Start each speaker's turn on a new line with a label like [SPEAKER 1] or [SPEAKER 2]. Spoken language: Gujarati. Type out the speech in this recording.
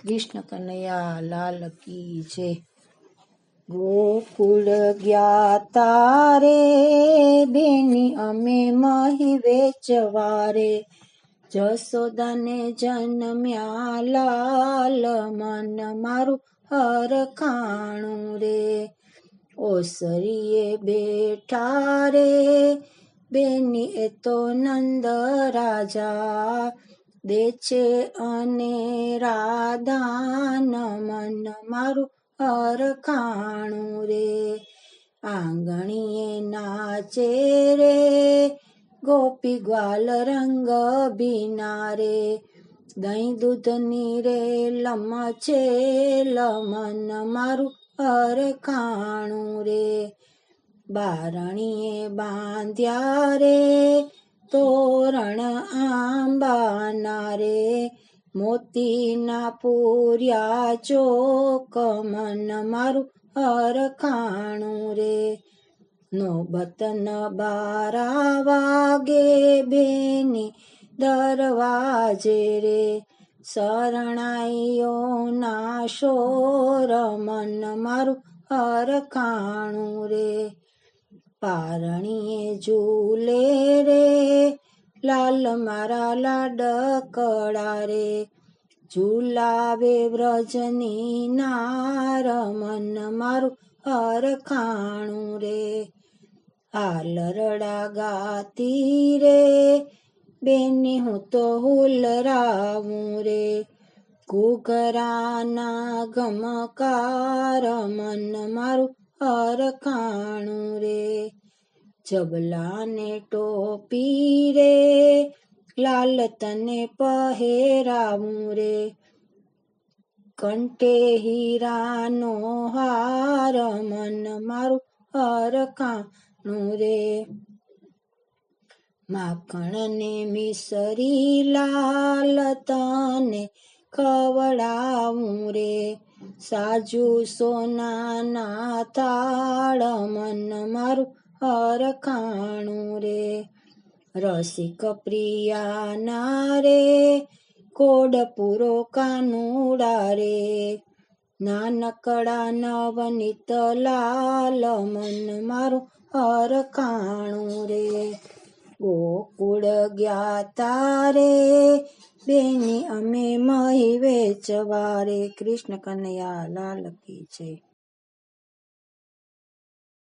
[SPEAKER 1] કૃષ્ણ કનૈયા લાલ કી જય। ગોકુળ ગયા તારે બેની અમે મહી વેચવારે, જશોદાને જન્મ્યા લાલ મન મારું હરખાણું રે। ઓસરીએ બેઠા રે બેની એ તો નંદ રાજા, દે છે અને રાધાન મન મારું હરખાણું રે। આંગણીએ નાચે રે ગોપી ગ્વાલ રંગ બીના રે, દહીં દૂધની રે લમચે લમન મારું હરખાણું રે। બારણીએ બાંધ્યા રે તોરણ આંબાના રે, મોતીના પૂર્યા ચોક મન મારું હરખાણું રે। નોબત ન 12 વાગે બેની દરવાજે રે, શરણાઈઓના શોર મન મારું હરખાણું રે। પારણીએ ઝૂલે રે લાલ મારા લાડકડા રે, ઝૂલાવે વ્રજની નાર મન મારું હરખાણું રે। હાલરડા ગાતી રે બેની હું તો હુલરાવું રે, ઘૂઘરાના ગમકાર મન મારું હરખાણું રે। જબલાને ટોપી રે લાલ તને પહેરાવું રે, કંઠે હીરાનો હાર મન મારું હરખાણું રે। માખણને મિસરી લાલ તને ખવડાવું રે, સાજુ સોનાના થાળ મન મારું હરખાણું રે। રસિક પ્રિયાના રે કોડ પૂરો કાનુડા રે, નાનકડા નવનીત લાલ મન મારું હરખાણું રે। ગોકુળ ગયા તારે બેની અમે મહી વેચવારે, કૃષ્ણ કનૈયા લાલ કી જય।